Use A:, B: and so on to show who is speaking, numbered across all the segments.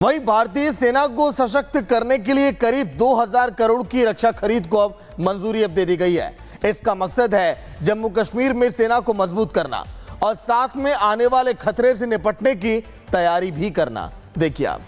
A: वहीं भारतीय सेना को सशक्त करने के लिए करीब 2000 करोड़ की रक्षा खरीद को अब मंजूरी दे दी गई है। इसका मकसद है जम्मू कश्मीर में सेना को मजबूत करना और साथ में आने वाले खतरे से निपटने की तैयारी भी करना। देखिए आप।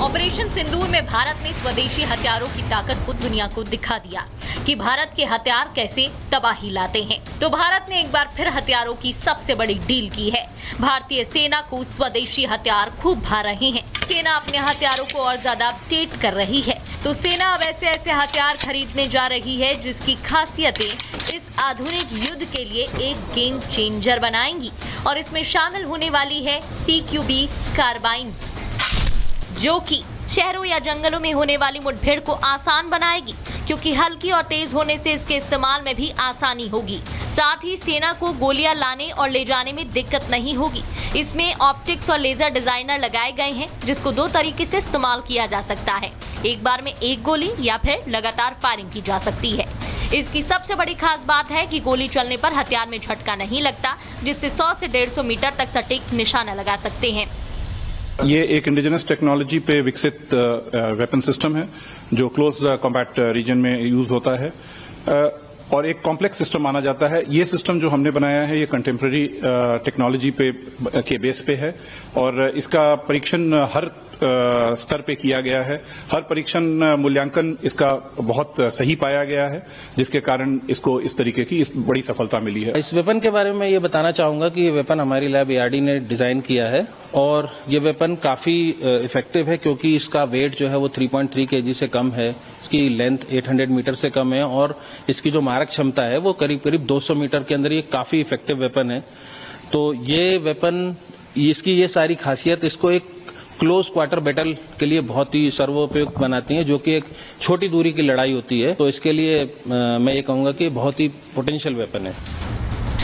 B: ऑपरेशन सिंदूर में भारत ने स्वदेशी हथियारों की ताकत को दुनिया को दिखा दिया कि भारत के हथियार कैसे तबाही लाते हैं। तो भारत ने एक बार फिर हथियारों की सबसे बड़ी डील की है। भारतीय सेना को स्वदेशी हथियार खूब भा रहे हैं। सेना अपने हथियारों को और ज्यादा अपडेट कर रही है। तो सेना अब ऐसे हथियार खरीदने जा रही है जिसकी खासियतें इस आधुनिक युद्ध के लिए एक गेम चेंजर बनाएंगी और इसमें शामिल होने वाली है CQB कार्बाइन, जो कि शहरों या जंगलों में होने वाली मुठभेड़ को आसान बनाएगी, क्योंकि हल्की और तेज होने से इसके इस्तेमाल में भी आसानी होगी। साथ ही सेना को गोलियां लाने और ले जाने में दिक्कत नहीं होगी। इसमें ऑप्टिक्स और लेजर डिजाइनर लगाए गए हैं, जिसको 2 तरीके से इस्तेमाल किया जा सकता है। एक बार में एक गोली या फिर लगातार फायरिंग की जा सकती है। इसकी सबसे बड़ी खास बात है कि गोली चलने पर हथियार में झटका नहीं लगता, जिससे 100 से 150 मीटर तक सटीक निशाना लगा सकते हैं।
C: ये एक इंडिजिनस टेक्नोलॉजी पे विकसित वेपन सिस्टम है जो क्लोज कॉम्बैट रीजन में यूज होता है और एक कॉम्प्लेक्स सिस्टम माना जाता है। ये सिस्टम जो हमने बनाया है ये कंटेम्प्रेरी टेक्नोलॉजी के बेस पे है और इसका परीक्षण हर स्तर पे किया गया है। हर परीक्षण मूल्यांकन इसका बहुत सही पाया गया है, जिसके कारण इसको इस तरीके की बड़ी सफलता मिली है।
D: इस वेपन के बारे में ये बताना चाहूंगा कि ये वेपन हमारी लैब ARD ने डिजाइन किया है और ये वेपन काफी इफेक्टिव है, क्योंकि इसका वेट जो है वो 3.3 kg से कम है। इसकी लेंथ 800 मीटर से कम है और इसकी जो मारक क्षमता है वो करीब 200 मीटर के अंदर ये काफी इफेक्टिव वेपन है। तो ये वेपन, इसकी ये सारी खासियत इसको एक क्लोज क्वार्टर बैटल के लिए बहुत ही सर्वोपयुक्त बनाती है, जो कि एक छोटी दूरी की लड़ाई होती है। तो इसके लिए मैं ये कहूंगा कि बहुत ही पोटेंशियल वेपन है।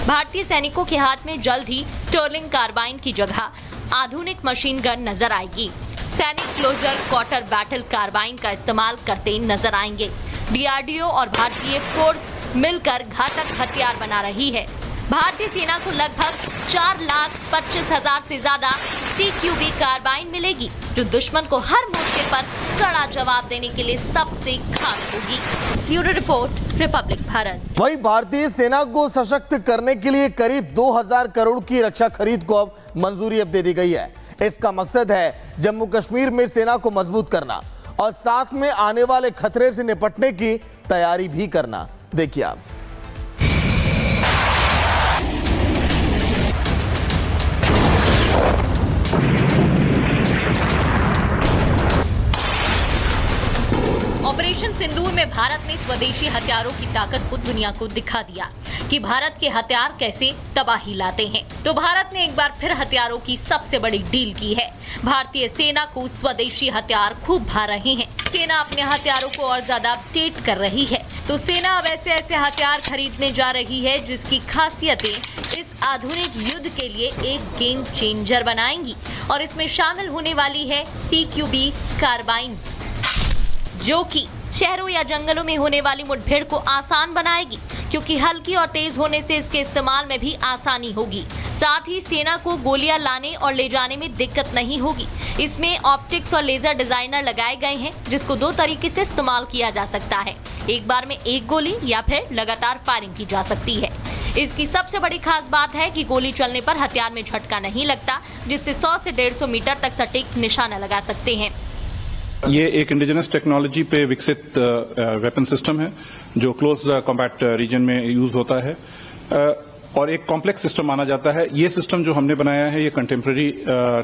B: भारतीय सैनिकों के हाथ में जल्द ही स्टर्लिंग कार्बाइन की जगह आधुनिक मशीन गन नजर आएगी। सैनिक क्लोजर क्वार्टर बैटल कार्बाइन का इस्तेमाल करते नजर आएंगे। DRDO और भारतीय फोर्स मिलकर घातक हथियार बना रही है। भारतीय सेना को लगभग 4,25,000 से ज्यादा CQB कार्बाइन मिलेगी, जो दुश्मन को हर मोर्चे पर कड़ा जवाब देने के लिए सबसे खास होगी। Bureau report, Republic Bharat.
A: वहीं भारतीय सेना को सशक्त करने के लिए करीब 2000 करोड़ की रक्षा खरीद को अब मंजूरी दे दी गई है। इसका मकसद है जम्मू कश्मीर में सेना को मजबूत करना और साथ में आने वाले खतरे से निपटने की तैयारी भी करना। देखिए आप।
B: ऑपरेशन सिंदूर में भारत ने स्वदेशी हथियारों की ताकत को दुनिया को दिखा दिया कि भारत के हथियार कैसे तबाही लाते हैं। तो भारत ने एक बार फिर हथियारों की सबसे बड़ी डील की है। भारतीय सेना को स्वदेशी हथियार खूब भा रहे हैं। सेना अपने हथियारों को और ज्यादा अपडेट कर रही है। तो सेना अब ऐसे हथियार खरीदने जा रही है जिसकी खासियतें इस आधुनिक युद्ध के लिए एक गेम चेंजर बनाएंगी और इसमें शामिल होने वाली है CQB कार्बाइन, जो कि शहरों या जंगलों में होने वाली मुठभेड़ को आसान बनाएगी, क्योंकि हल्की और तेज होने से इसके इस्तेमाल में भी आसानी होगी। साथ ही सेना को गोलियां लाने और ले जाने में दिक्कत नहीं होगी। इसमें ऑप्टिक्स और लेजर डिजाइनर लगाए गए हैं, जिसको 2 तरीके से इस्तेमाल किया जा सकता है। एक बार में एक गोली या फिर लगातार फायरिंग की जा सकती है। इसकी सबसे बड़ी खास बात है कि गोली चलने पर हथियार में झटका नहीं लगता, जिससे 100 से 150 मीटर तक सटीक निशाना लगा सकते हैं।
C: ये एक इंडिजिनस टेक्नोलॉजी पे विकसित वेपन सिस्टम है जो क्लोज कॉम्बैट रीजन में यूज होता है और एक कॉम्प्लेक्स सिस्टम माना जाता है। ये सिस्टम जो हमने बनाया है ये कंटेम्प्रेरी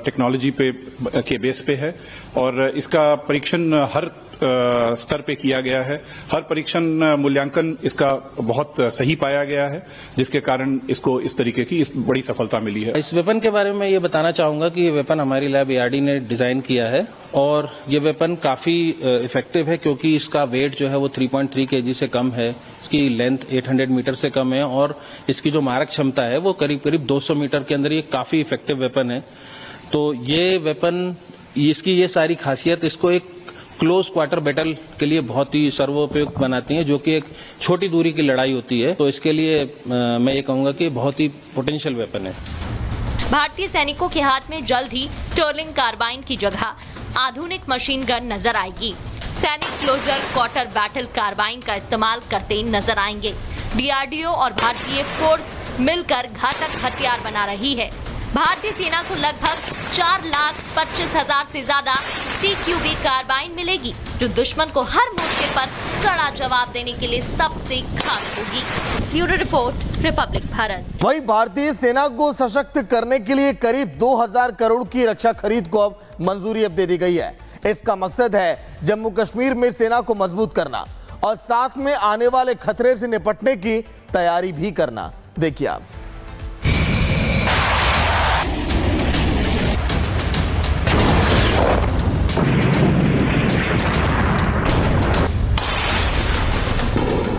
C: टेक्नोलॉजी के बेस पे है और इसका परीक्षण हर स्तर पे किया गया है। हर परीक्षण मूल्यांकन इसका बहुत सही पाया गया है, जिसके कारण इसको इस तरीके की बड़ी सफलता मिली है।
D: इस वेपन के बारे में ये बताना चाहूंगा कि ये वेपन हमारी लैब ARD ने डिजाइन किया है और ये वेपन काफी इफेक्टिव है, क्योंकि इसका वेट जो है वो 3.3 kg से कम है। इसकी लेंथ 800 मीटर से कम है और इसकी जो मारक क्षमता है वो करीब 200 मीटर के अंदर ये काफी इफेक्टिव वेपन है। तो ये वेपन, इसकी ये सारी खासियत इसको एक क्लोज क्वार्टर बैटल के लिए बहुत ही सर्वोपयुक्त बनाती हैं, जो कि एक छोटी दूरी की लड़ाई होती है। तो इसके लिए मैं ये कहूंगा कि बहुत ही पोटेंशियल वेपन है।
B: भारतीय सैनिकों के हाथ में जल्द ही स्टर्लिंग कार्बाइन की जगह आधुनिक मशीन गन नजर आएगी। सैनिक क्लोजर क्वार्टर बैटल कार्बाइन का इस्तेमाल करते नजर आएंगे। डीआरडीओ और भारतीय फोर्स मिलकर घातक हथियार बना रही है। भारतीय सेना को लगभग 4,25,000 से ज्यादा CQB कार्बाइन मिलेगी, जो दुश्मन को हर मोर्चे पर कड़ा जवाब देने के लिए सबसे खास होगी। Bureau report, Republic Bharat.
A: वहीं भारतीय सेना को सशक्त करने के लिए करीब 2,000 करोड़ की रक्षा खरीद को अब मंजूरी अब दे दी गई है। इसका मकसद है जम्मू कश्मीर में सेना को मजबूत करना और साथ में आने वाले खतरे से निपटने की तैयारी भी करना। देखिए आप।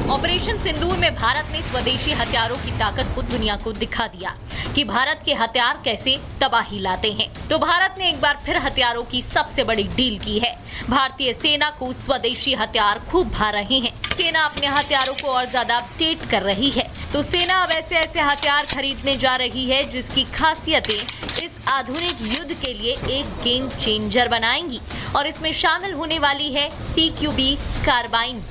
B: ऑपरेशन सिंदूर में भारत ने स्वदेशी हथियारों की ताकत को दुनिया को दिखा दिया कि भारत के हथियार कैसे तबाही लाते हैं। तो भारत ने एक बार फिर हथियारों की सबसे बड़ी डील की है। भारतीय सेना को स्वदेशी हथियार खूब भा रहे हैं। सेना अपने हथियारों को और ज्यादा अपडेट कर रही है। तो सेना अब ऐसे हथियार खरीदने जा रही है जिसकी खासियतें इस आधुनिक युद्ध के लिए एक गेम चेंजर बनाएंगी। और इसमें शामिल होने वाली है CQB कार्बाइन,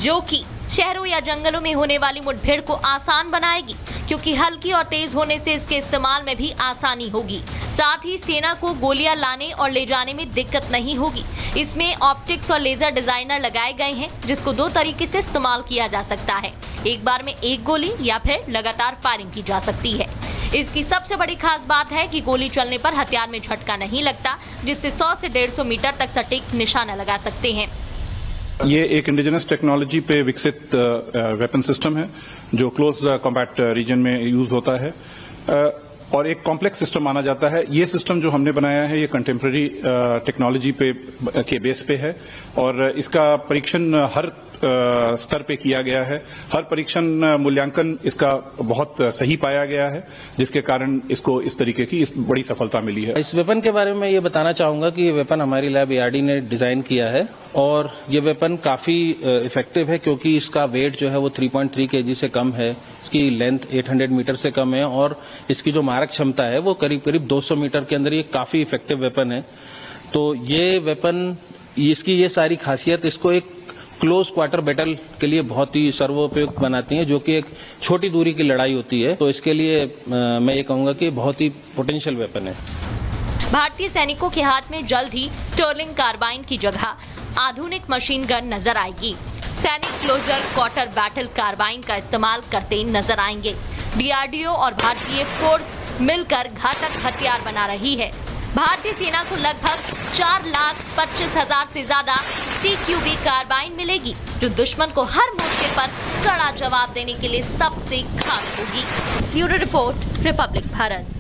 B: जो कि शहरों या जंगलों में होने वाली मुठभेड़ को आसान बनाएगी, क्योंकि हल्की और तेज होने से इसके इस्तेमाल में भी आसानी होगी। साथ ही सेना को गोलियां लाने और ले जाने में दिक्कत नहीं होगी। इसमें ऑप्टिक्स और लेजर डिजाइनर लगाए गए हैं, जिसको 2 तरीके से इस्तेमाल किया जा सकता है। एक बार में 1 गोली या फिर लगातार फायरिंग की जा सकती है। इसकी सबसे बड़ी खास बात है कि गोली चलने पर हथियार में झटका नहीं लगता, जिससे 100 से 150 मीटर तक सटीक निशाना लगा सकते हैं।
C: ये एक इंडिजिनस टेक्नोलॉजी पे विकसित वेपन सिस्टम है जो क्लोज कॉम्बैट रीजन में यूज होता है और एक कॉम्प्लेक्स सिस्टम माना जाता है। ये सिस्टम जो हमने बनाया है ये कंटेम्प्रेरी टेक्नोलॉजी के बेस पे है और इसका परीक्षण हर स्तर पे किया गया है। हर परीक्षण मूल्यांकन इसका बहुत सही पाया गया है, जिसके कारण इसको इस तरीके की बड़ी सफलता मिली है।
D: इस वेपन के बारे में ये बताना चाहूंगा कि ये वेपन हमारी लैब ARD ने डिजाइन किया है और ये वेपन काफी इफेक्टिव है, क्योंकि इसका वेट जो है वो 3.3 kg से कम है। इसकी लेंथ 800 मीटर से कम है और इसकी जो मारक क्षमता है वो करीब 200 मीटर के अंदर ये काफी इफेक्टिव वेपन है। तो ये वेपन, इसकी ये सारी खासियत इसको एक क्लोज क्वार्टर बैटल के लिए बहुत ही सर्वोपयुक्त बनाती हैं, जो कि एक छोटी दूरी की लड़ाई होती है। तो इसके लिए मैं ये कहूंगा कि बहुत ही पोटेंशियल वेपन है।
B: भारतीय सैनिकों के हाथ में जल्द ही स्टर्लिंग कार्बाइन की जगह आधुनिक मशीन गन नजर आएगी। सैनिक क्लोजर क्वार्टर बैटल कार्बाइन का इस्तेमाल करते नजर आएंगे। डीआरडीओ और भारतीय फोर्स मिलकर घातक हथियार बना रही है। भारतीय सेना को लगभग 4,25,000 से ज्यादा CQB कार्बाइन मिलेगी, जो दुश्मन को हर मोर्चे पर कड़ा जवाब देने के लिए सबसे खास होगी। Bureau report, Republic Bharat.